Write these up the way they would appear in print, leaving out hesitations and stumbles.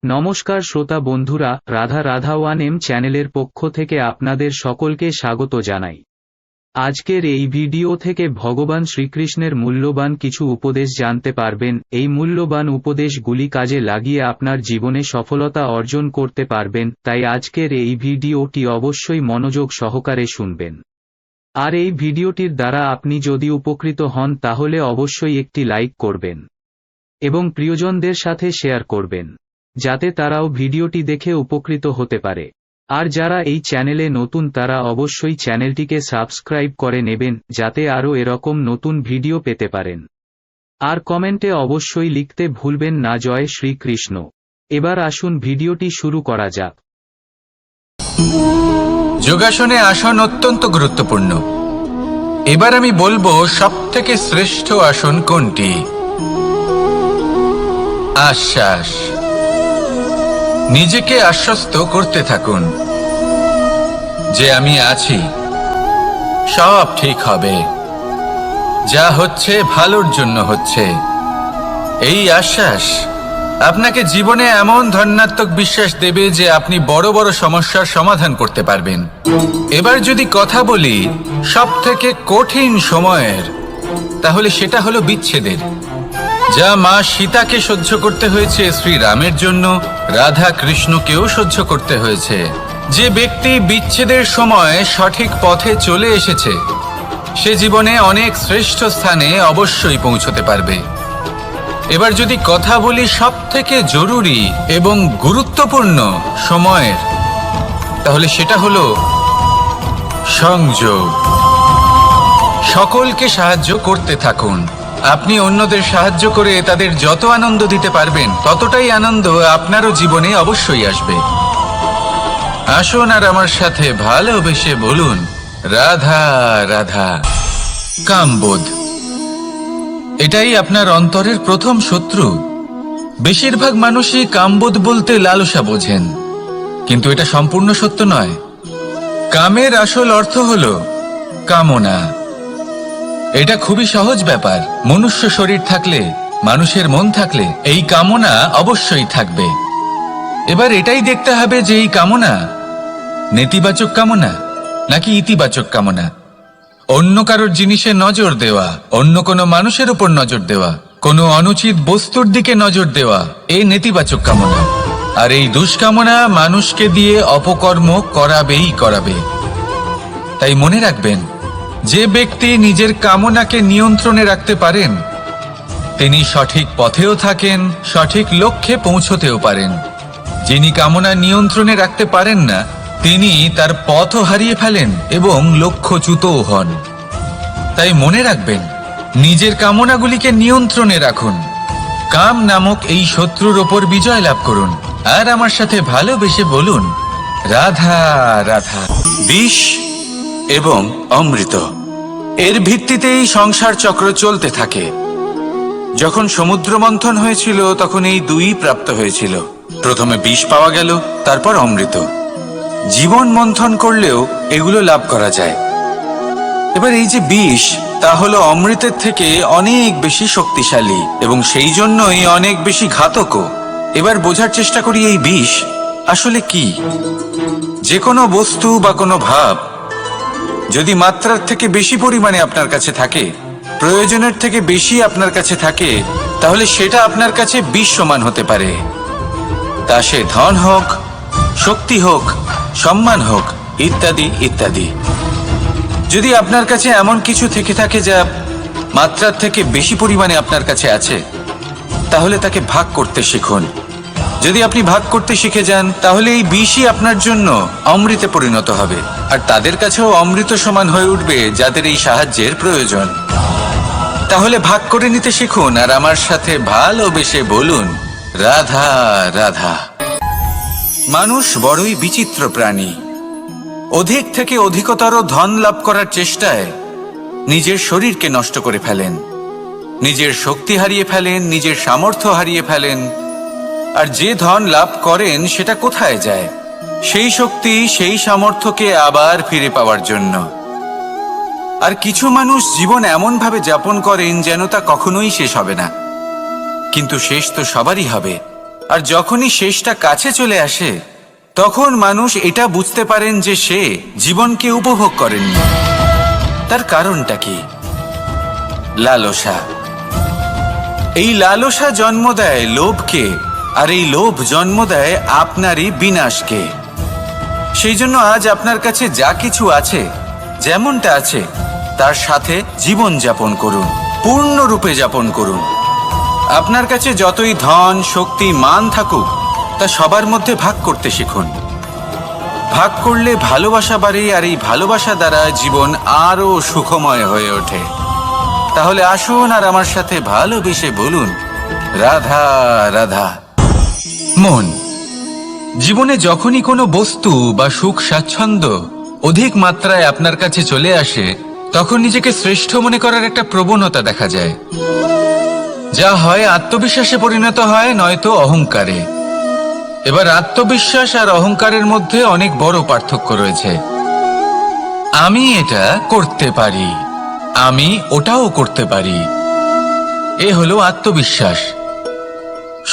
নমস্কার শ্রোতা বন্ধুরা, রাধা রাধা 1M চ্যানেলের পক্ষ থেকে আপনাদের সকলকে স্বাগত জানাই। আজকের এই ভিডিও থেকে ভগবান শ্রীকৃষ্ণের মূল্যবান কিছু উপদেশ জানতে পারবেন। এই মূল্যবান উপদেশগুলি কাজে লাগিয়ে আপনার জীবনে সফলতা অর্জন করতে পারবেন, তাই আজকের এই ভিডিওটি অবশ্যই মনোযোগ সহকারে শুনবেন। আর এই ভিডিওটির দ্বারা আপনি যদি উপকৃত হন তাহলে অবশ্যই একটি লাইক করবেন এবং প্রিয়জনদের সাথে শেয়ার করবেন, যাতে তারাও ভিডিওটি দেখে উপকৃত হতে পারে। আর যারা এই চ্যানেলে নতুন তারা অবশ্যই চ্যানেলটিকে সাবস্ক্রাইব করে নেবেন, যাতে আরও এরকম নতুন ভিডিও পেতে পারেন। আর কমেন্টে অবশ্যই লিখতে ভুলবেন না জয় শ্রীকৃষ্ণ। এবার আসুন ভিডিওটি শুরু করা যাক। যোগাসনে আসন অত্যন্ত গুরুত্বপূর্ণ। এবার আমি বলবো সবথেকে শ্রেষ্ঠ আসন কোনটি। আশ্বাস। নিজেকে আশ্বস্ত করতে থাকুন যে আমি আছি, সব ঠিক হবে, যা হচ্ছে ভালোর জন্য হচ্ছে। এই আশ্বাস আপনাকে জীবনে এমন ধনাত্মক বিশ্বাস দেবে যে আপনি বড় বড় সমস্যার সমাধান করতে পারবেন। এবার যদি কথা বলি সবথেকে কঠিন সময়ের, তাহলে সেটা হলো বিচ্ছেদের, যা মা সীতাকে সহ্য করতে হয়েছে শ্রীরামের জন্য, রাধা কৃষ্ণকেও সহ্য করতে হয়েছে। যে ব্যক্তি বিচ্ছেদের সময় সঠিক পথে চলে এসেছে সে জীবনে অনেক শ্রেষ্ঠ স্থানে অবশ্যই পৌঁছতে পারবে। এবার যদি কথা বলি সবথেকে জরুরি এবং গুরুত্বপূর্ণ সময়ের, তাহলে সেটা হলো সংযোগ। সকলকে সাহায্য করতে থাকুন। আপনি অন্যদের সাহায্য করে তাদের যত আনন্দ দিতে পারবেন ততটাই আনন্দ আপনারও জীবনে অবশ্যই আসবে। আসুন আর আমার সাথে ভালোবেসে বলুন রাধা রাধা। কামবোধ, এটাই আপনার অন্তরের প্রথম শত্রু। বেশিরভাগ মানুষই কামবোধ বলতে লালসা বোঝেন, কিন্তু এটা সম্পূর্ণ সত্য নয়। কামের আসল অর্থ হলো কামনা। এটা খুবই সহজ ব্যাপার। মনুষ্য শরীর থাকলে, মানুষের মন থাকলে এই কামনা অবশ্যই থাকবে। এবার এটাই দেখতে হবে যে এই কামনা নেতিবাচক কামনা নাকি ইতিবাচক কামনা। অন্য কারোর জিনিসে নজর দেওয়া, অন্য কোনো মানুষের উপর নজর দেওয়া, কোনো অনুচিত বস্তুর দিকে নজর দেওয়া, এই নেতিবাচক কামনা। আর এই দুষ্কামনা মানুষকে দিয়ে অপকর্ম করাবেই করাবে। তাই মনে রাখবেন, যে ব্যক্তি নিজের কামনাকে নিয়ন্ত্রণে রাখতে পারেন তিনি সঠিক পথেও থাকেন, সঠিক লক্ষ্যে পৌঁছতেও পারেন। যিনি কামনা নিয়ন্ত্রণে রাখতে পারেন না তিনি তার পথও হারিয়ে ফেলেন এবং লক্ষ্যচ্যুতও হন। তাই মনে রাখবেন, নিজের কামনাগুলিকে নিয়ন্ত্রণে রাখুন। কাম নামক এই শত্রুর ওপর বিজয় লাভ করুন। আর আমার সাথে ভালোবেসে বলুন রাধা রাধা। বিষ এবং অমৃত, এর ভিত্তিতেই সংসার চক্র চলতে থাকে। যখন সমুদ্র মন্থন হয়েছিল তখন এই দুই প্রাপ্ত হয়েছিল। প্রথমে বিষ পাওয়া গেল, তারপর অমৃত। জীবন মন্থন করলেও এগুলো লাভ করা যায়। এবার এই যে বিষ, তা হলো অমৃতের থেকে অনেক বেশি শক্তিশালী এবং সেই জন্যই অনেক বেশি ঘাতকও। এবার বোঝার চেষ্টা করি এই বিষ আসলে কি। যে কোনো বস্তু বা কোনো ভাব যদি মাত্রার থেকে বেশি পরিমাণে আপনার কাছে থাকে, প্রয়োজনের থেকে বেশি আপনার কাছে থাকে, তাহলে সেটা আপনার কাছে বিষ সমান হতে পারে। তা সে ধন হোক, শক্তি হোক, সম্মান হোক, ইত্যাদি ইত্যাদি। যদি আপনার কাছে এমন কিছু থেকে থাকে যা মাত্রার থেকে বেশি পরিমাণে আপনার কাছে আছে, তাহলে তাকে ভাগ করতে শিখুন। যদি আপনি ভাগ করতে শিখে যান তাহলে এই বিষই আপনার জন্য অমৃতে পরিণত হবে, আর তাদের কাছেও অমৃত সমান হয়ে উঠবে যাদের এই সাহায্যের প্রয়োজন। তাহলে ভাগ করে নিতে শিখুন আর আমার সাথে ভালোবেসে বলুন রাধা রাধা। মানুষ বড়ই বিচিত্র প্রাণী। অধিক থেকে অধিকতর ধন লাভ করার চেষ্টায় নিজের শরীরকে নষ্ট করে ফেলেন, নিজের শক্তি হারিয়ে ফেলেন, নিজের সামর্থ্য হারিয়ে ফেলেন। আর যে ধন লাভ করেন সেটা কোথায় যায়? সেই শক্তি, সেই সামর্থ্যকে আবার ফিরে পাওয়ার জন্য। আর কিছু মানুষ জীবন এমনভাবে যাপন করেন যেন তা কখনোই শেষ হবে না, কিন্তু শেষ তো সবারই হবে। আর যখনই শেষটা কাছে চলে আসে তখন মানুষ এটা বুঝতে পারেন যে সে জীবনকে উপভোগ করেননি। তার কারণটা কি? লালসা। এই লালসা জন্ম দেয় লোভকে, আর এই লোভ জন্ম দেয় আপনারই বিনাশকে। সেই জন্য আজ আপনার কাছে যা কিছু আছে, যেমনটা আছে তার সাথে জীবন যাপন করুন, পূর্ণরূপে যাপন করুন। আপনার কাছে যতই ধন, শক্তি, মান থাকুক, তা সবার মধ্যে ভাগ করতে শিখুন। ভাগ করলে ভালোবাসা বাড়ে, আর এই ভালোবাসা দ্বারা জীবন আরো সুখময় হয়ে ওঠে। তাহলে আসুন আর আমার সাথে ভালোবেসে বলুন, রাধা রাধা। মন। জীবনে যখনই কোনো বস্তু বা সুখ স্বাচ্ছন্দ্য অধিক মাত্রায় আপনার কাছে চলে আসে, তখন নিজেকে শ্রেষ্ঠ মনে করার একটা প্রবণতা দেখা যায়, যা হয় আত্মবিশ্বাসে পরিণত হয়, নয়তো অহংকারে। এবার আত্মবিশ্বাস আর অহংকারের মধ্যে অনেক বড় পার্থক্য রয়েছে। আমি এটা করতে পারি, আমি ওটাও করতে পারি, এ হলো আত্মবিশ্বাস।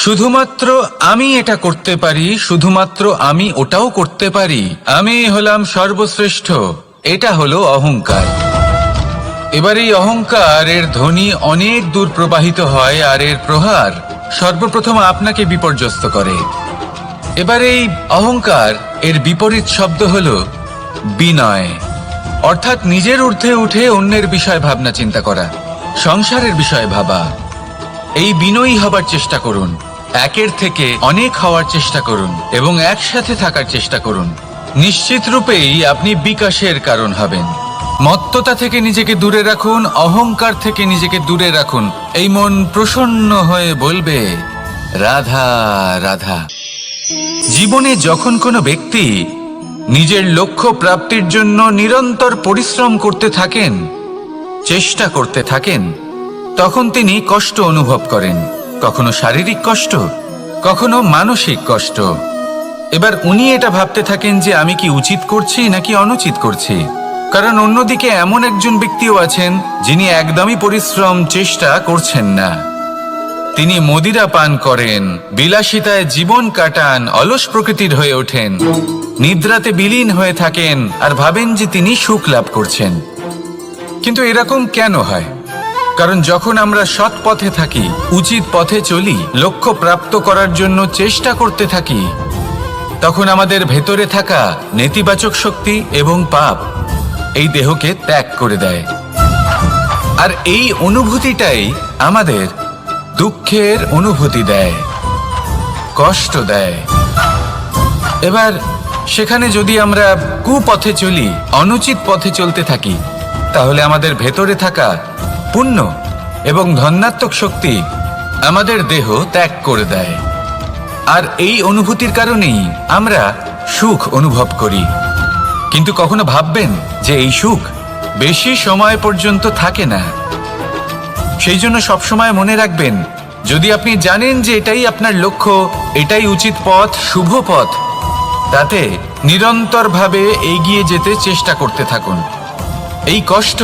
শুধুমাত্র আমি এটা করতে পারি, শুধুমাত্র আমি ওটাও করতে পারি, আমি হলাম সর্বশ্রেষ্ঠ, এটা হলো অহংকার। এবার এই অহংকার এর ধ্বনি অনেক দূর প্রবাহিত হয়, আর এর প্রহার সর্বপ্রথম আপনাকে বিপর্যস্ত করে। এবার এই অহংকার এর বিপরীত শব্দ হলো বিনয়, অর্থাৎ নিজের ঊর্ধ্বে উঠে অন্যের বিষয় ভাবনা চিন্তা করা, সংসারের বিষয়ে ভাবা। এই বিনয়ী হবার চেষ্টা করুন, একের থেকে অনেক হওয়ার চেষ্টা করুন এবং একসাথে থাকার চেষ্টা করুন। নিশ্চিত রূপেই আপনি বিকাশের কারণ হবেন। মত্ততা থেকে নিজেকে দূরে রাখুন, অহংকার থেকে নিজেকে দূরে রাখুন। এই মন প্রসন্ন হয়ে বলবে, রাধা রাধা। জীবনে যখন কোনো ব্যক্তি নিজের লক্ষ্য প্রাপ্তির জন্য নিরন্তর পরিশ্রম করতে থাকেন, চেষ্টা করতে থাকেন, তখন তিনি কষ্ট অনুভব করেন, কখনো শারীরিক কষ্ট, কখনো মানসিক কষ্ট। এবার উনি এটা ভাবতে থাকেন যে আমি কি উচিত করছি নাকি অনুচিত করছি। কারণ অন্যদিকে এমন একজন ব্যক্তিও আছেন যিনি একদমই পরিশ্রম, চেষ্টা করছেন না। তিনি মদিরা পান করেন, বিলাসিতায় জীবন কাটান, অলস প্রকৃতির হয়ে ওঠেন, নিদ্রাতে বিলীন হয়ে থাকেন আর ভাবেন যে তিনি সুখ লাভ করছেন। কিন্তু এরকম কেন হয়? কারণ যখন আমরা সৎ পথে থাকি, উচিত পথে চলি, লক্ষ্য প্রাপ্ত করার জন্য চেষ্টা করতে থাকি, তখন আমাদের ভেতরে থাকা নেতিবাচক শক্তি এবং পাপ এই দেহকে ত্যাগ করে দেয়। আর এই অনুভূতিটাই আমাদের দুঃখের অনুভূতি দেয়, কষ্ট দেয়। এবার সেখানে যদি আমরা কুপথে চলি, অনুচিত পথে চলতে থাকি, তাহলে আমাদের ভেতরে থাকা পুণ্য এবং ধনাত্মক শক্তি আমাদের দেহ ত্যাগ করে দেয়। আর এই অনুভূতির কারণেই আমরা সুখ অনুভব করি। কিন্তু কখনো ভাববেন যে এই সুখ বেশি সময় পর্যন্ত থাকে না। সেই জন্য সবসময় মনে রাখবেন, যদি আপনি জানেন যে এটাই আপনার লক্ষ্য, এটাই উচিত পথ, শুভ পথ, তাতে নিরন্তরভাবে এগিয়ে যেতে চেষ্টা করতে থাকুন। এই কষ্ট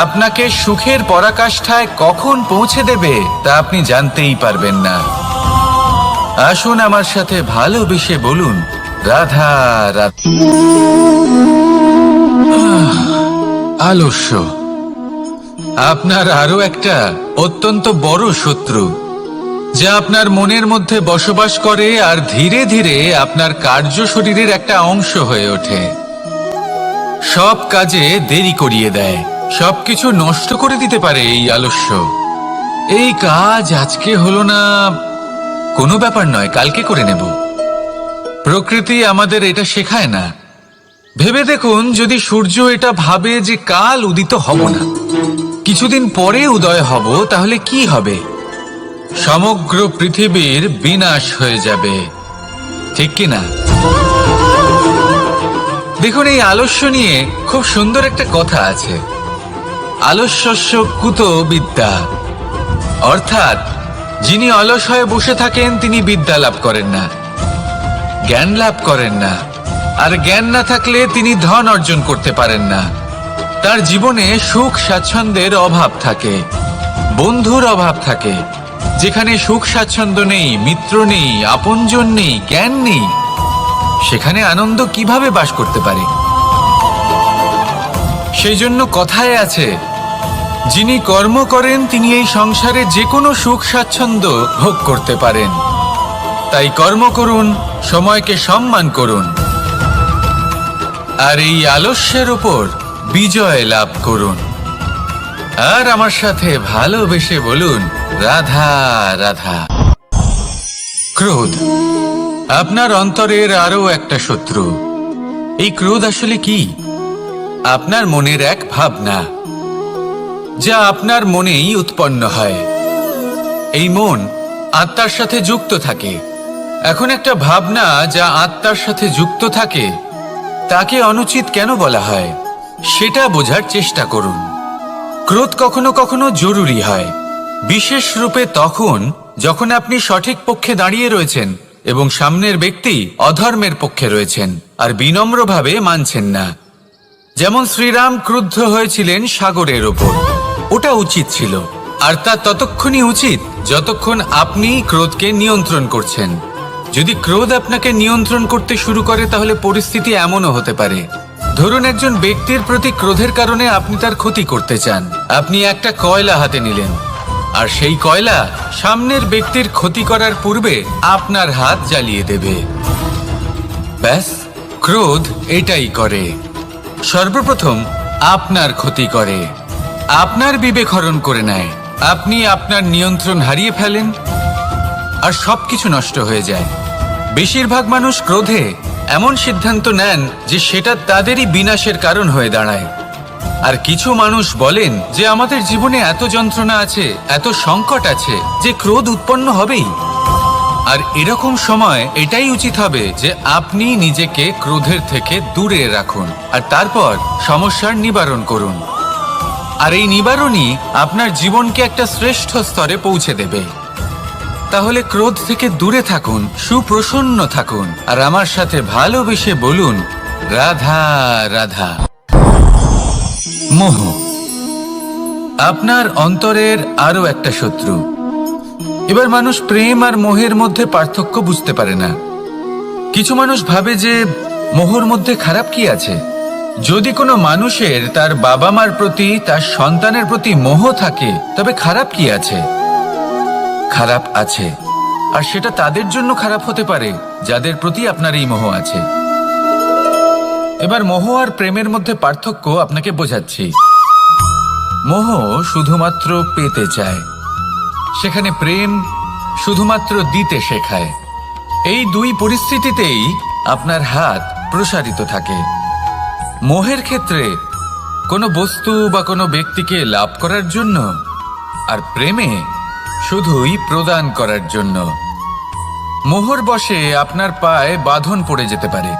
আপনাকে সুখের পরাকাষ্ঠায় কখন পৌঁছে দেবে তা আপনি জানতেই পারবেন না। আসুন আমার সাথে ভালোবেসে বলুন, রাধা রাধা। আলস্য আপনার আরো একটা অত্যন্ত বড় শত্রু, যা আপনার মনের মধ্যে বসবাস করে আর ধীরে ধীরে আপনার কার্য শরীরের একটা অংশ হয়ে ওঠে। সব কাজে দেরি করিয়ে দেয়, সবকিছু নষ্ট করে দিতে পারে এই আলস্য। এই কাজ আজকে হলো না, কোনো ব্যাপার নয়, কালকে করে নেব। প্রকৃতি আমাদের এটা শেখায় না। ভেবে দেখুন, যদি সূর্য এটা ভাবে যে কাল উদিত হব না, কিছুদিন পরে উদয় হব, তাহলে কি হবে? সমগ্র পৃথিবীর বিনাশ হয়ে যাবে, ঠিক কি না? দেখুন, এই আলস্য নিয়ে খুব সুন্দর একটা কথা আছে, আলস্যস্য কুতো বিদ্যা। অর্থাৎ যিনি অলস হয়ে বসে থাকেন তিনি বিদ্যা লাভ করেন না, জ্ঞান লাভ করেন না। আর জ্ঞান না থাকলে তিনি ধন অর্জন করতে পারেন না। তার জীবনে সুখ স্বাচ্ছন্দ্যের অভাব থাকে, বন্ধুর অভাব থাকে, যেখানে সুখ স্বাচ্ছন্দ্য নেই, মিত্র নেই, আপনজন নেই, জ্ঞান নেই, সেখানে আনন্দ কিভাবে বাস করতে পারে? সেই জন্য কথায় আছে, যিনি কর্ম করেন তিনি এই সংসারে যে কোনো সুখ স্বাচ্ছন্দ্য ভোগ করতে পারেন। তাই কর্ম করুন, সময়কে সম্মান করুন, আর এই আলস্যের উপর বিজয় লাভ করুন। আর আমার সাথে ভালোবেসে বলুন, রাধা রাধা। ক্রোধ আপনার অন্তরের আরো একটা শত্রু। এই ক্রোধ আসলে কি? আপনার মনের এক ভাবনা, যা আপনার মনেই উৎপন্ন হয়। এই মন আত্মার সাথে যুক্ত থাকে। এখন একটা ভাবনা যা আত্মার সাথে যুক্ত থাকে, তাকে অনুচিত কেন বলা হয় সেটা বোঝার চেষ্টা করুন। ক্রোধ কখনো কখনো জরুরি হয়, বিশেষ রূপে তখন যখন আপনি সঠিক পক্ষে দাঁড়িয়ে রয়েছেন এবং সামনের ব্যক্তি অধর্মের পক্ষে রয়েছেন আর বিনম্রভাবে মানছেন না। যেমন শ্রীরাম ক্রুদ্ধ হয়েছিলেন সাগরের ওপর, ওটা উচিত ছিল, আর তা ততক্ষণই উচিত যতক্ষণ আপনি ক্রোধকে নিয়ন্ত্রণ করছেন। যদি ক্রোধ আপনাকে নিয়ন্ত্রণ করতে শুরু করে, তাহলে পরিস্থিতি এমনও হতে পারে, ধরুন একজন ব্যক্তির প্রতি ক্রোধের কারণে আপনি তার ক্ষতি করতে চান। আপনি একটা কয়লা হাতে নিলেন, আর সেই কয়লা সামনের ব্যক্তির ক্ষতি করার পূর্বে আপনার হাত জ্বালিয়ে দেবে। ব্যাস, ক্রোধ এটাই করে, সর্বপ্রথম আপনার ক্ষতি করে, আপনার বিবেক হরণ করে নেয়, আপনি আপনার নিয়ন্ত্রণ হারিয়ে ফেলেন আর সবকিছু নষ্ট হয়ে যায়। বেশিরভাগ মানুষ ক্রোধে এমন সিদ্ধান্ত নেন যে সেটা তাদেরই বিনাশের কারণ হয়ে দাঁড়ায়। আর কিছু মানুষ বলেন যে আমাদের জীবনে এত যন্ত্রণা আছে, এত সংকট আছে যে ক্রোধ উৎপন্ন হবেই। আর এরকম সময় এটাই উচিত হবে যে আপনি নিজেকে ক্রোধের থেকে দূরে রাখুন আর তারপর সমস্যার নিবারণ করুন। আর এই নিবারণই আপনার জীবনকে একটা শ্রেষ্ঠ স্তরে পৌঁছে দেবে। তাহলে ক্রোধ থেকে দূরে থাকুন, সুপ্রসন্ন থাকুন, আর আমার সাথে ভালোবেসে বলুন, রাধা রাধা। মোহ আপনার অন্তরের আরো একটা শত্রু। এবার মানুষ প্রেম আর মোহের মধ্যে পার্থক্য বুঝতে পারে না। কিছু মানুষ ভাবে যে মোহর মধ্যে খারাপ কি আছে? যদি কোনো মানুষের তার বাবা মার প্রতি, তার সন্তানের প্রতি মোহ থাকে, তবে খারাপ কি আছে? খারাপ আছে, আর সেটা তাদের জন্য খারাপ হতে পারে যাদের প্রতি আপনার এই মোহ আছে। এবার মোহ আর প্রেমের মধ্যে পার্থক্য আপনাকে বোঝাচ্ছি। মোহ শুধুমাত্র পেতে চায়, সেখানে প্রেম শুধুমাত্র দিতে শেখায়। এই দুই পরিস্থিতিতেই আপনার হাত প্রসারিত থাকে। মোহের ক্ষেত্রে কোনো বস্তু বা কোনো ব্যক্তিকে লাভ করার জন্য, আর প্রেমে শুধুই প্রদান করার জন্য। মোহর বশে আপনার পায়ে বাঁধন পড়ে যেতে পারে।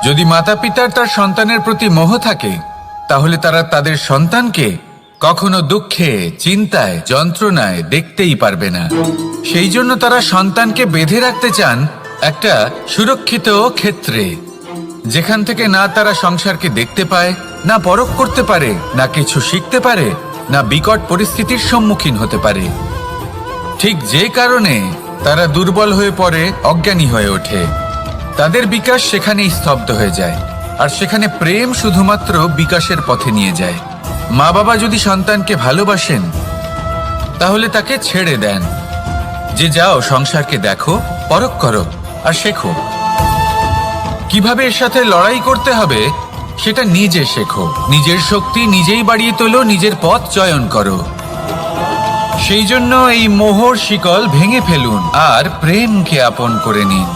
যদি মাতা পিতার তার সন্তানের প্রতি মোহ থাকে, তাহলে তারা তাদের সন্তানকে কখনো দুঃখে, চিন্তায়, যন্ত্রণায় দেখতেই পারবে না। সেই জন্য তারা সন্তানকে বেঁধে রাখতে চান একটা সুরক্ষিত ক্ষেত্রে, যেখান থেকে না তারা সংসারকে দেখতে পায়, না পরখ করতে পারে, না কিছু শিখতে পারে, না বিকট পরিস্থিতির সম্মুখীন হতে পারে। ঠিক যে কারণে তারা দুর্বল হয়ে পড়ে, অজ্ঞানী হয়ে ওঠে। তাদের বিকাশ সেখানেই স্তব্ধ হয়ে যায়, আর সেখানে প্রেম শুধুমাত্র বিকাশের পথে নিয়ে যায়। মা বাবা যদি সন্তানকে ভালোবাসেন, তাহলে তাকে ছেড়ে দেন যে যাও সংসারকে দেখো, পরখ করো আর শেখো। কিভাবে এর সাথে লড়াই করতে হবে সেটা নিজে শেখো। নিজের শক্তি নিজেই বাড়িয়ে তোলো, নিজের পথ চয়ন করো। সেই জন্য এই মোহর শিকল ভেঙে ফেলুন আর প্রেমকে আপন করে নিন।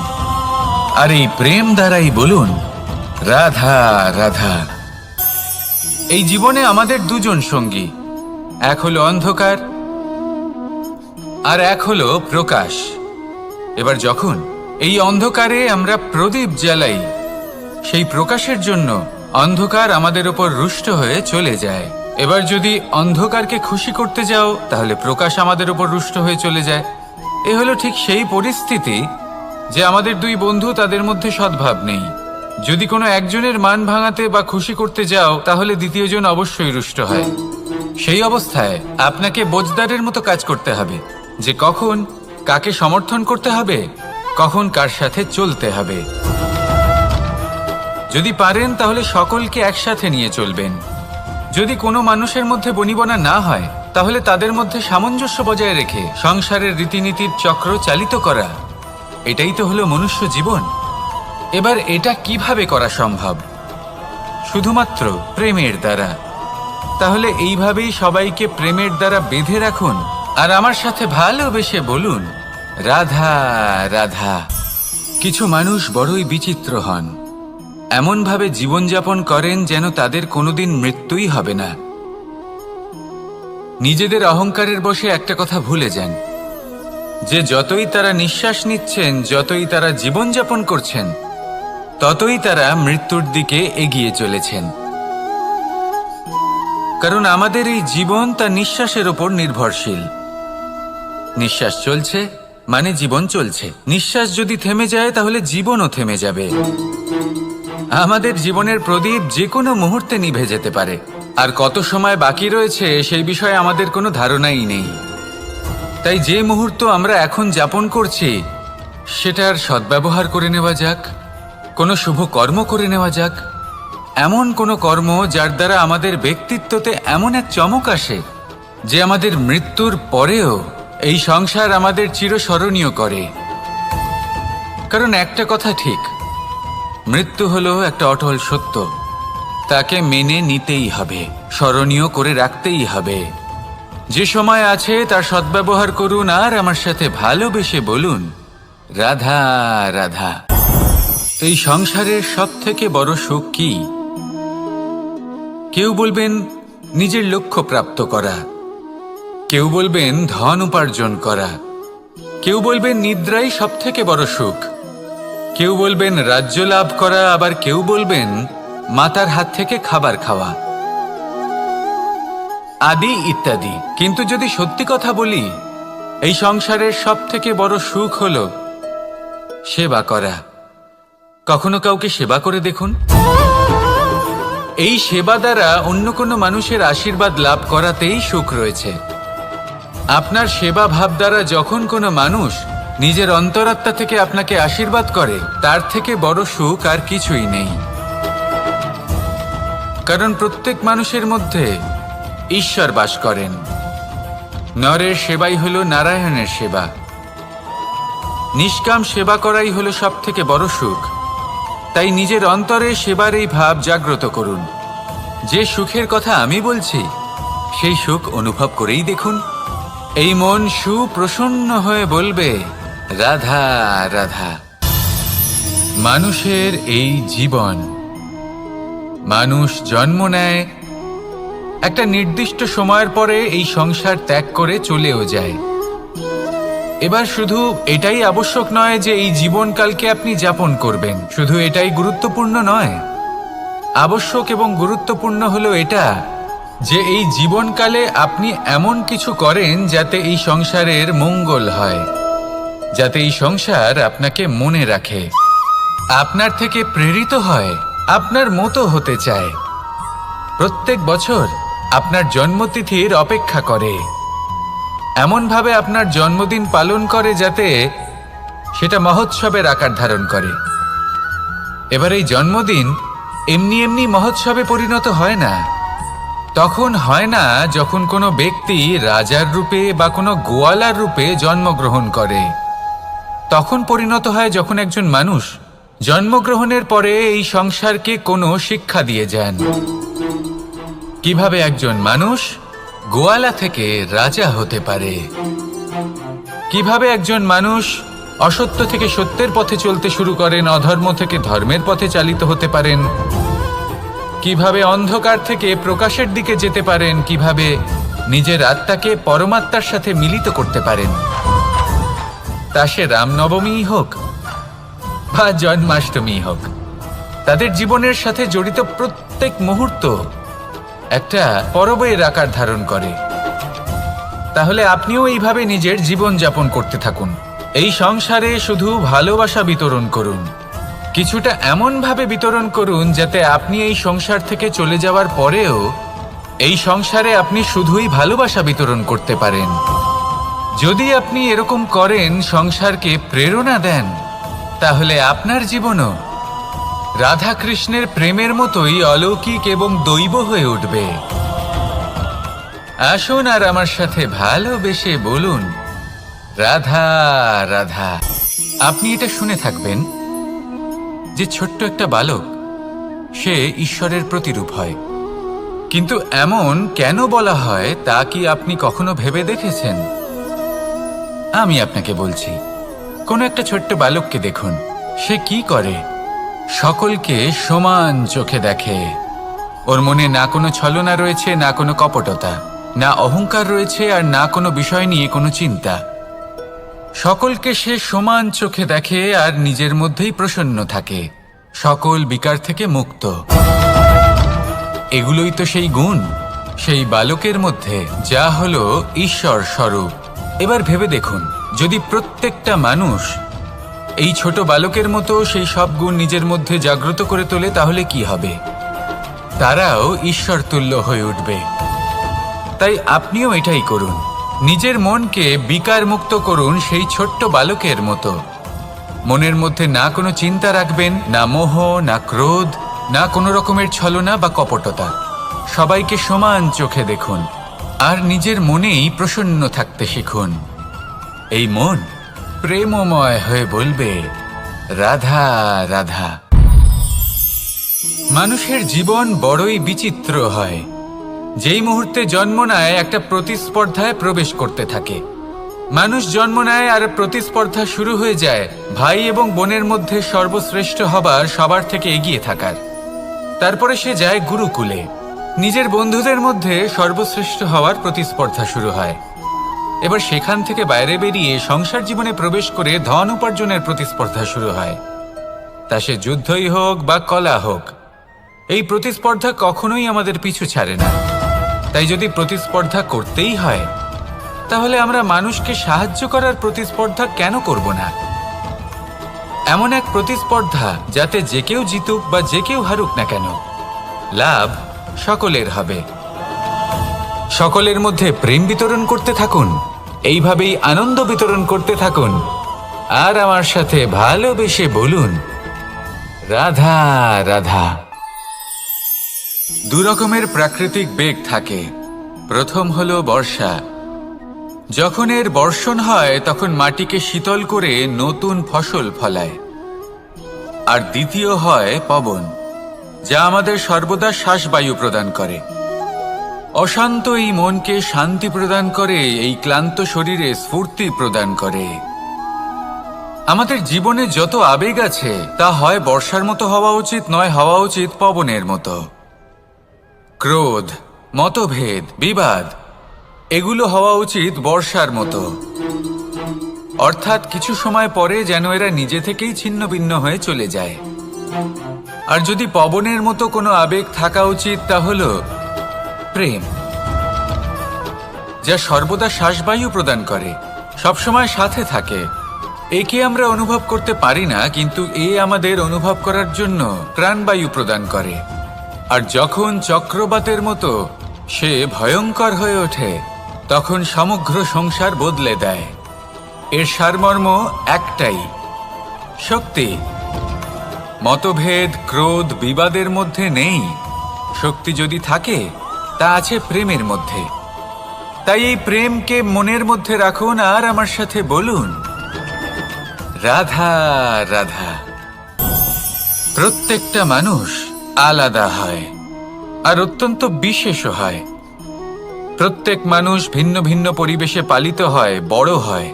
আর এই প্রেম দ্বারাই বলুন, রাধা রাধা। এই জীবনে আমাদের দুজন সঙ্গী, এক হলো অন্ধকার আর এক হলো প্রকাশ। এবার যখন এই অন্ধকারে আমরা প্রদীপ জ্বালাই, সেই প্রকাশের জন্য অন্ধকার আমাদের উপর রুষ্ট হয়ে চলে যায়। এবার যদি অন্ধকারকে খুশি করতে যাও, তাহলে প্রকাশ আমাদের উপর রুষ্ট হয়ে চলে যায়। এ হলো ঠিক সেই পরিস্থিতি যে আমাদের দুই বন্ধু, তাদের মধ্যে সদ্ভাব নেই। যদি কোনো একজনের মান ভাঙাতে বা খুশি করতে যাও, তাহলে দ্বিতীয়জন অবশ্যই রুষ্ট হয়। সেই অবস্থায় আপনাকে বোঝদারের মতো কাজ করতে হবে। যে কখন কাকে সমর্থন করতে হবে, কখন কার সাথে চলতে হবে। যদি পারেন তাহলে সকলকে একসাথে নিয়ে চলবেন। যদি কোনো মানুষের মধ্যে বনিবনা না হয় তাহলে তাদের মধ্যে সামঞ্জস্য বজায় রেখে সংসারের রীতিনীতির চক্র চালিত করা, এটাই তো হলো মনুষ্য জীবন। এবার এটা কিভাবে করা সম্ভব? শুধুমাত্র প্রেমের দ্বারা। তাহলে এইভাবেই সবাইকে প্রেমের দ্বারা বেঁধে রাখুন আর আমার সাথে ভালোবেসে বলুন, রাধা রাধা। কিছু মানুষ বড়ই বিচিত্র হন, এমনভাবে জীবনযাপন করেন যেন তাদের কোনোদিন মৃত্যুই হবে না। নিজেদের অহংকারের বশে একটা কথা ভুলে যান, যে যতই তারা নিঃশ্বাস নিচ্ছেন, যতই তারা জীবনযাপন করছেন, ততই তারা মৃত্যুর দিকে এগিয়ে চলেছেন। কারণ আমাদের এই জীবন তার নিঃশ্বাসের ওপর নির্ভরশীল। নিঃশ্বাস চলছে মানে জীবন চলছে। নিঃশ্বাস যদি থেমে যায় তাহলে জীবনও থেমে যাবে। আমাদের জীবনের প্রদীপ যে কোনো মুহূর্তে নিভে যেতে পারে, আর কত সময় বাকি রয়েছে সেই বিষয়ে আমাদের কোনো ধারণাই নেই। তাই যে মুহূর্ত আমরা এখন যাপন করছি সেটার সদ্ব্যবহার করে নেওয়া যাক, কোনো শুভ কর্ম করে নেওয়া যাক, এমন কোনো কর্ম যার দ্বারা আমাদের ব্যক্তিত্বতে এমন এক চমক আসে যে আমাদের মৃত্যুর পরেও এই সংসার আমাদের চিরস্মরণীয় করে। কারণ একটা কথা ঠিক, মৃত্যু হলো একটা অটল সত্য, তাকে মেনে নিতেই হবে, স্মরণীয় করে রাখতেই হবে। যে সময় আছে তার সদ্ব্যবহার করুন আর আমার সাথে ভালোবেসে বলুন, রাধা রাধা। এই সংসারের সবথেকে বড় সুখ কি? কেউ বলবেন নিজের লক্ষ্য প্রাপ্ত করা, কেউ বলবেন ধন উপার্জন করা, কেউ বলবেন নিদ্রাই সবথেকে বড় সুখ, কেউ বলবেন রাজ্য লাভ করা, আবার কেউ বলবেন মাতার হাত থেকে খাবার খাওয়া, আদি ইত্যাদি। কিন্তু যদি সত্যি কথা বলি, এই সংসারের সবথেকে বড় সুখ হলো সেবা করা। কখনো কাউকে সেবা করে দেখুন। এই সেবা দ্বারা অন্য কোনো মানুষের আশীর্বাদ লাভ করাতেই সুখ রয়েছে। আপনার সেবা ভাব দ্বারা যখন কোনো মানুষ নিজের অন্তরাত্মা থেকে আপনাকে আশীর্বাদ করে, তার থেকে বড় সুখ আর কিছুই নেই। কারণ প্রত্যেক মানুষের মধ্যে ঈশ্বর বাস করেন। নরের সেবাই হলো নারায়ণের সেবা। নিষ্কাম সেবা করাই হলো সব থেকে বড় সুখ। তাই নিজের অন্তরে সেবার এই ভাব জাগ্রত করুন। যে সুখের কথা আমি বলছি সেই সুখ অনুভব করেই দেখুন। এই মন সুপ্রসন্ন হয়ে বলবে, রাধা রাধা। মানুষের এই জীবন, মানুষ জন্ম নেয়, একটা নির্দিষ্ট সময়ের পরে এই সংসার ত্যাগ করে চলেও যায়। এবার শুধু এটাই আবশ্যক নয় যে এই জীবনকালকে আপনি যাপন করবেন, শুধু এটাই গুরুত্বপূর্ণ নয়। আবশ্যক এবং গুরুত্বপূর্ণ হলো এটা যে এই জীবনকালে আপনি এমন কিছু করেন যাতে এই সংসারের মঙ্গল হয়, যাতে এই সংসার আপনাকে মনে রাখে, আপনার থেকে প্রেরিত হয়, আপনার মতো হতে চায়, প্রত্যেক বছর আপনার জন্মতিথির অপেক্ষা করে, এমনভাবে আপনার জন্মদিন পালন করে যাতে সেটা মহোৎসবের আকার ধারণ করে। এবার এই জন্মদিন এমনি এমনি মহোৎসবে পরিণত হয় না। তখন হয় না যখন কোনো ব্যক্তি রাজার রূপে বা কোনো গোয়ালার রূপে জন্মগ্রহণ করে। তখন পরিণত হয় যখন একজন মানুষ জন্মগ্রহণের পরে এই সংসারকে কোনো শিক্ষা দিয়ে যান। কিভাবে একজন মানুষ গোয়ালা থেকে রাজা হতে পারে, কিভাবে একজন মানুষ অসত্য থেকে সত্যের পথে চলতে শুরু করেন, অধর্ম থেকে ধর্মের পথে চালিত হতে পারেন, কিভাবে অন্ধকার থেকে প্রকাশের দিকে যেতে পারেন, কিভাবে নিজের আত্মাকে পরমাত্মার সাথে মিলিত করতে পারেন। তা সে রামনবমী হোক বা জন্মাষ্টমী হোক, তাদের জীবনের সাথে জড়িত প্রত্যেক মুহূর্ত একটা পরবের আকার ধারণ করে। তাহলে আপনিও এইভাবে নিজের জীবন যাপন করতে থাকুন। এই সংসারে শুধু ভালোবাসা বিতরণ করুন, কিছুটা এমনভাবে বিতরণ করুন যাতে আপনি এই সংসার থেকে চলে যাওয়ার পরেও এই সংসারে আপনি শুধুই ভালোবাসা বিতরণ করতে পারেন। যদি আপনি এরকম করেন, সংসারকে প্রেরণা দেন, তাহলে আপনার জীবনও রাধাকৃষ্ণের প্রেমের মতোই অলৌকিক এবং দৈব হয়ে উঠবে। আসুন আর আমার সাথে ভালোবেসে বলুন, রাধা রাধা। আপনি এটা শুনে থাকবেন যে ছোট্ট একটা বালক, সে ঈশ্বরের প্রতিরূপ হয়। কিন্তু এমন কেন বলা হয় তা কি আপনি কখনো ভেবে দেখেছেন? আমি আপনাকে বলছি, কোনো একটা ছোট্ট বালককে দেখুন, সে কি করে? সকলকে সমান চোখে দেখে। ওর মনে না কোনো ছলনা রয়েছে, না কোনো কপটতা, না অহংকার রয়েছে, আর না কোনো বিষয় নিয়ে কোনো চিন্তা। সকলকে সে সমান চোখে দেখে আর নিজের মধ্যেই প্রসন্ন থাকে, সকল বিকার থেকে মুক্ত। এগুলোই তো সেই গুণ, সেই বালকের মধ্যে, যা হলো ঈশ্বর স্বরূপ। এবার ভেবে দেখুন, যদি প্রত্যেকটা মানুষ এই ছোট বালকের মতো সেই সব গুণ নিজের মধ্যে জাগ্রত করে তোলে, তাহলে কি হবে? তারাও ঈশ্বর তুল্য হয়ে উঠবে। তাই আপনিও এটাই করুন, নিজের মনকে বিকার মুক্ত করুন সেই ছোট্ট বালকের মতো। মনের মধ্যে না কোনো চিন্তা রাখবেন, না মোহ, না ক্রোধ, না কোনো রকমের ছলনা বা কপটতা। সবাইকে সমান চোখে দেখুন আর নিজের মনেই প্রসন্ন থাকতে শিখুন। এই মন প্রেমময় হয়ে বলবে, রাধা রাধা। মানুষের জীবন বড়ই বিচিত্র হয়। যেই মুহূর্তে জন্ম নেয়, একটা প্রতিস্পর্ধায় প্রবেশ করতে থাকে। মানুষ জন্ম নেয় আর প্রতিস্পর্ধা শুরু হয়ে যায় ভাই এবং বোনের মধ্যে সর্বশ্রেষ্ঠ হবার, সবার থেকে এগিয়ে থাকার। তারপরে সে যায় গুরুকুলে, নিজের বন্ধুদের মধ্যে সর্বশ্রেষ্ঠ হওয়ার প্রতিস্পর্ধা শুরু হয়। এবার সেখান থেকে বাইরে বেরিয়ে সংসার জীবনে প্রবেশ করে ধন উপার্জনের প্রতিস্পর্ধা শুরু হয়। তা সে যুদ্ধই হোক বা কলা হোক, এই প্রতিস্পর্ধা কখনোই আমাদের পিছু ছাড়ে না। তাই যদি প্রতিস্পর্ধা করতেই হয়, তাহলে আমরা মানুষকে সাহায্য করার প্রতিস্পর্ধা কেন করব না? এমন এক প্রতিস্পর্ধা যাতে যে কেউ জিতুক বা যে কেউ হারুক না কেন, লাভ সকলের হবে। সকলের মধ্যে প্রেম বিতরণ করতে থাকুন, এইভাবেই আনন্দ বিতরণ করতে থাকুন। আর আমার সাথে ভালোবেসে বলুন, রাধা রাধা। দু রকমের প্রাকৃতিক বেগ থাকে। প্রথম হলো বর্ষা। যখন এর বর্ষণ হয়, তখন মাটিকে শীতল করে নতুন ফসল ফলায়। আর দ্বিতীয় হয় পবন, যা আমাদের সর্বদা শ্বাসবায়ু প্রদান করে। অশান্ত এই মনকে শান্তি প্রদান করে, এই ক্লান্ত শরীরে স্ফূর্তি প্রদান করে। আমাদের জীবনে যত আবেগ আছে, তা হয় বর্ষার মতো হওয়া উচিত, নয় হওয়া উচিত পবনের মতো। ক্রোধ, মতভেদ, বিবাদ, এগুলো হওয়া উচিত বর্ষার মতো। অর্থাৎ কিছু সময় পরে যেন এরা নিজে থেকেই ছিন্ন ভিন্ন হয়ে চলে যায়। আর যদি পবনের মতো কোনো আবেগ থাকা উচিত, তা হলো প্রেম, যা সর্বদা শ্বাসবায়ু প্রদান করে, সবসময় সাথে থাকে। একে আমরা অনুভব করতে পারি না, কিন্তু এ আমাদের অনুভব করার জন্য প্রাণবায়ু প্রদান করে। আর যখন চক্রবাতের মতো সে ভয়ঙ্কর হয়ে ওঠে, তখন সমগ্র সংসার বদলে দেয়। এর সারমর্ম একটাই, শক্তি। মতভেদ, ক্রোধ, বিবাদের মধ্যে নেই। শক্তি যদি থাকে, তা আছে প্রেমের মধ্যে। তাই এই প্রেমকে মনের মধ্যে রাখুন আর আমার সাথে বলুন, রাধা রাধা। প্রত্যেকটা মানুষ আলাদা হয় আর অত্যন্ত বিশেষও হয়। প্রত্যেক মানুষ ভিন্ন ভিন্ন পরিবেশে পালিত হয়, বড় হয়।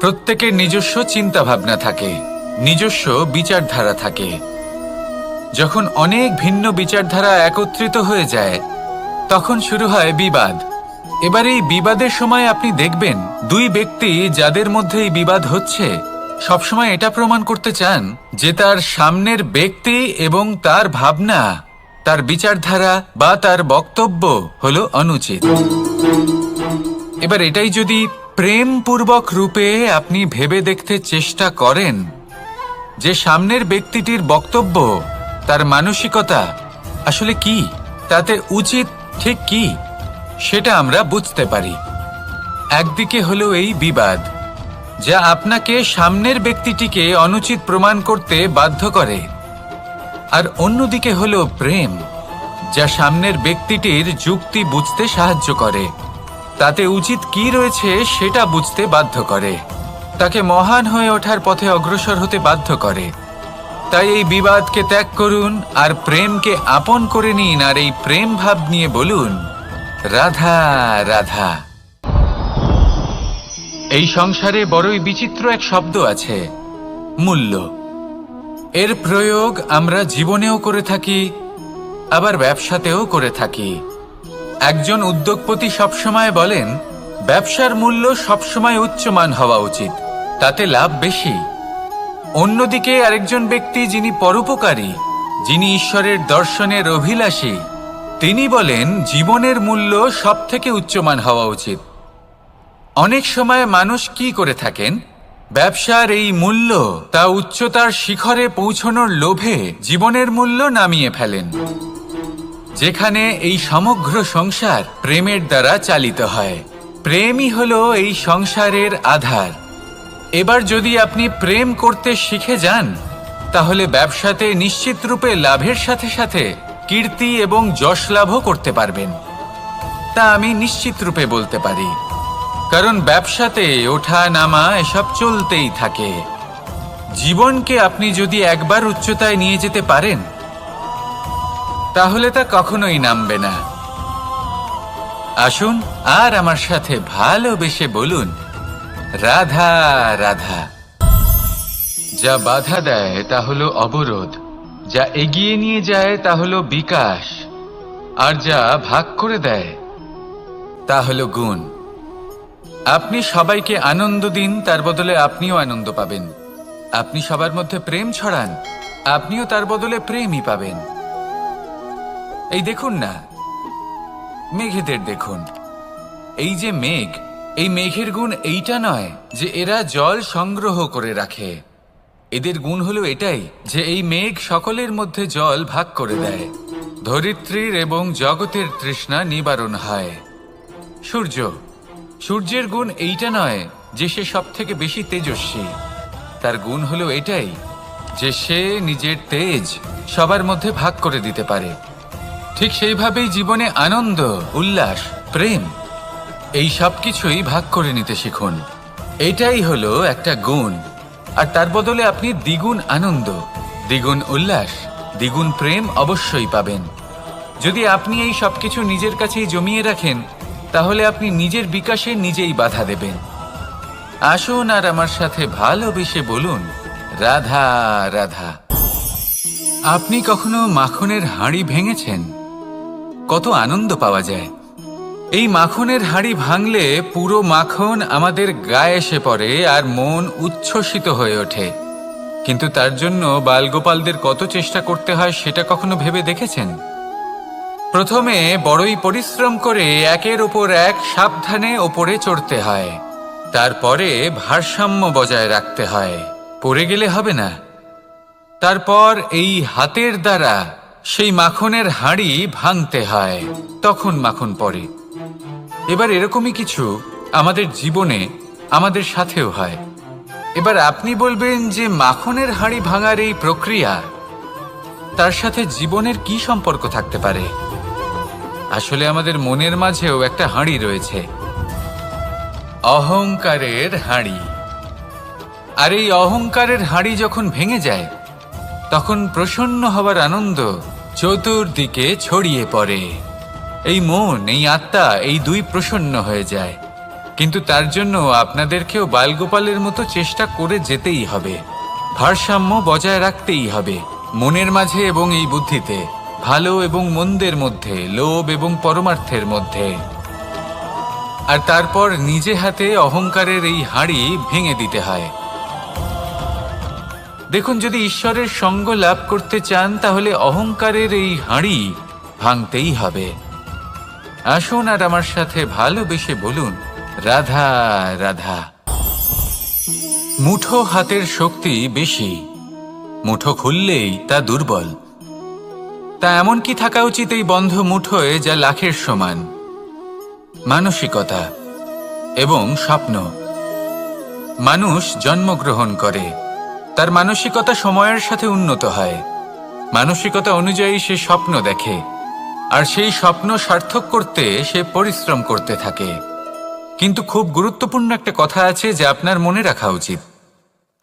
প্রত্যেকের নিজস্ব চিন্তা ভাবনা থাকে, নিজস্ব বিচারধারা থাকে। যখন অনেক ভিন্ন বিচারধারা একত্রিত হয়ে যায়, তখন শুরু হয় বিবাদ। এবার এই বিবাদের সময় আপনি দেখবেন, দুই ব্যক্তি যাদের মধ্যে এই বিবাদ হচ্ছে, সবসময় এটা প্রমাণ করতে চান যে তার সামনের ব্যক্তি এবং তার ভাবনা, তার বিচারধারা বা তার বক্তব্য হলো অনুচিত। এবার এটাই যদি প্রেমপূর্বক রূপে আপনি ভেবে দেখতে চেষ্টা করেন যে সামনের ব্যক্তিটির বক্তব্য, তার মানসিকতা আসলে কি, তাতে উচিত ঠিক কি, সেটা আমরা বুঝতে পারি। একদিকে হলো এই বিবাদ, যা আপনাকে সামনের ব্যক্তিটিকে অনুচিত প্রমাণ করতে বাধ্য করে, আর অন্যদিকে হলো প্রেম, যা সামনের ব্যক্তিটির যুক্তি বুঝতে সাহায্য করে, তাতে উচিত কি রয়েছে সেটা বুঝতে বাধ্য করে, তাকে মহান হয়ে ওঠার পথে অগ্রসর হতে বাধ্য করে। তাই এই বিবাদকে ত্যাগ করুন আর প্রেমকে আপন করে নিন, আর এই প্রেম ভাব নিয়ে বলুন, রাধা রাধা। এই সংসারে বড়ই বিচিত্র এক শব্দ আছে, মূল্য। এর প্রয়োগ আমরা জীবনেও করে থাকি, আবার ব্যবসাতেও করে থাকি। একজন উদ্যোগপতি সবসময় বলেন, ব্যবসার মূল্য সবসময় উচ্চমান হওয়া উচিত, তাতে লাভ বেশি। অন্যদিকে আরেকজন ব্যক্তি যিনি পরোপকারী, যিনি ঈশ্বরের দর্শনের অভিলাষী, তিনি বলেন জীবনের মূল্য সব থেকে উচ্চমান হওয়া উচিত। অনেক সময় মানুষ কি করে থাকেন, ব্যবসার এই মূল্য তা উচ্চতার শিখরে পৌঁছানোর লোভে জীবনের মূল্য নামিয়ে ফেলেন, যেখানে এই সমগ্র সংসার প্রেমের দ্বারা চালিত হয়। প্রেমই হলো এই সংসারের আধার। এবার যদি আপনি প্রেম করতে শিখে যান, তাহলে ব্যবসাতে নিশ্চিত রূপে লাভের সাথে সাথে কীর্তি এবং যশ লাভও করতে পারবেন। তা আমি নিশ্চিত রূপে বলতে পারি, কারণ ব্যবসাতে ওঠা নামা এসব চলতেই থাকে। জীবনকে আপনি যদি একবার উচ্চতায় নিয়ে যেতে পারেন, তাহলে তা কখনোই নামবে না। আসুন আর আমার সাথে ভালোবেসে বলুন, রাধা রাধা। যা বাধা দেয় তা হলো অবরোধ, যা এগিয়ে নিয়ে যায় তা হলো বিকাশ, আর যা ভাগ করে দেয় তা হলো গুণ। আপনি সবাইকে আনন্দ দিন, তার বদলে আপনিও আনন্দ পাবেন। আপনি সবার মধ্যে প্রেম ছড়ান, আপনিও তার বদলে প্রেমই পাবেন। এই দেখুন না, মেঘেদের দেখুন। এই যে মেঘ, এই মেঘের গুণ এইটা নয় যে এরা জল সংগ্রহ করে রাখে। এদের গুণ হলো এটাই যে এই মেঘ সকলের মধ্যে জল ভাগ করে দেয়। ধরিত্রীর এবং জগতের তৃষ্ণা নিবারণ হয়। সূর্যের গুণ এইটা নয় যে সে সব থেকে বেশি তেজস্বী। তার গুণ হলো এটাই যে সে নিজের তেজ সবার মধ্যে ভাগ করে দিতে পারে। ঠিক সেইভাবেই জীবনে আনন্দ, উল্লাস, প্রেম এই সব কিছুই ভাগ করে নিতে শিখুন। এটাই হলো একটা গুণ, আর তার বদলে আপনি দ্বিগুণ আনন্দ, দ্বিগুণ উল্লাস, দ্বিগুণ প্রেম অবশ্যই পাবেন। যদি আপনি এই সব কিছু নিজের কাছেই জমিয়ে রাখেন, তাহলে আপনি নিজের বিকাশে নিজেই বাধা দেবেন। আসুন আর আমার সাথে ভালোবেসে বলুন, রাধা রাধা। আপনি কখনো মাখনের হাঁড়ি ভেঙেছেন? কত আনন্দ পাওয়া যায়। এই মাখনের হাঁড়ি ভাঙলে পুরো মাখন আমাদের গায়ে এসে পড়ে আর মন উচ্ছ্বসিত হয়ে ওঠে। কিন্তু তার জন্য বালগোপালদের কত চেষ্টা করতে হয় সেটা কখনো ভেবে দেখেছেন? প্রথমে বড়ই পরিশ্রম করে একের ওপর এক সাবধানে ওপরে চড়তে হয়, তারপরে ভারসাম্য বজায় রাখতে হয়, পড়ে গেলে হবে না। তারপর এই হাতের দ্বারা সেই মাখনের হাঁড়ি ভাঙতে হয়, তখন মাখন পড়ে। এবার এরকমই কিছু আমাদের জীবনে আমাদের সাথেও হয়। এবার আপনি বলবেন যে মাখনের হাঁড়ি ভাঙার এই প্রক্রিয়া, তার সাথে জীবনের কি সম্পর্ক থাকতে পারে? আসলে আমাদের মনের মাঝেও একটা হাঁড়ি রয়েছে, অহংকারের হাঁড়ি। আর এই অহংকারের হাঁড়ি যখন ভেঙে যায়, তখন প্রসন্ন হবার আনন্দ চতুর্দিকে ছড়িয়ে পড়ে। এই মন, এই আত্মা, এই দুই প্রসন্ন হয়ে যায়। কিন্তু তার জন্য আপনাদেরকেও বালগোপালের মতো চেষ্টা করে যেতেই হবে, ভারসাম্য বজায় রাখতেই হবে মনের মাঝে এবং এই বুদ্ধিতে, ভালো এবং মন্দের মধ্যে, লোভ এবং পরমার্থের মধ্যে। আর তারপর নিজে হাতে অহংকারের এই হাঁড়ি ভেঙে দিতে হয়। দেখুন, যদি ঈশ্বরের সঙ্গ লাভ করতে চান, তাহলে অহংকারের এই হাঁড়ি ভাঙতেই হবে। আসুন আর আমার সাথে ভালোবেসে বলুন, রাধা রাধা। মুঠো হাতের শক্তি বেশি, মুঠো খুললেই তা দুর্বল। তা এমন কি থাকা উচিত এই বন্ধ মুঠোয় যা লাখের সমান? মানসিকতা। এবং স্বপ্ন। মানুষ জন্মগ্রহণ করে, তার মানসিকতা সময়ের সাথে উন্নত হয়, মানসিকতা অনুযায়ী সে স্বপ্ন দেখে, আর সেই স্বপ্ন সার্থক করতে সে পরিশ্রম করতে থাকে। কিন্তু খুব গুরুত্বপূর্ণ একটা কথা আছে যা আপনার মনে রাখা উচিত।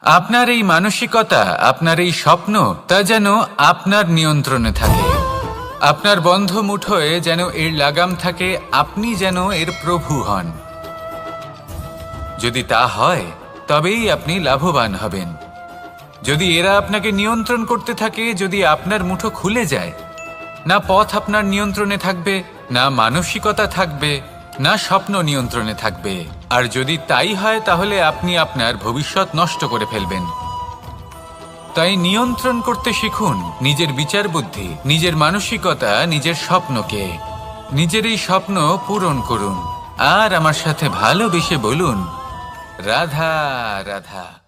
আপনার এই মানসিকতা, আপনার এই স্বপ্ন, তা যেন আপনার নিয়ন্ত্রণে থাকে। আপনার বন্ধ মুঠোয় যেন এর লাগাম থাকে, আপনি যেন এর প্রভু হন। যদি তা হয় তবেই আপনি লাভবান হবেন। যদি এরা আপনাকে নিয়ন্ত্রণ করতে থাকে, যদি আপনার মুঠো খুলে যায়, না পথ আপনার নিয়ন্ত্রণে থাকবে, না মানসিকতা থাকবে, না স্বপ্ন নিয়ন্ত্রণে থাকবে। আর যদি তাই হয় তাহলে আপনি আপনার ভবিষ্যৎ নষ্ট করে ফেলবেন। তাই নিয়ন্ত্রণ করতে শিখুন নিজের বিচার বুদ্ধি, নিজের মানসিকতা, নিজের স্বপ্নকে। নিজের এই স্বপ্ন পূরণ করুন আর আমার সাথে ভালোবেসে বলুন, রাধা রাধা।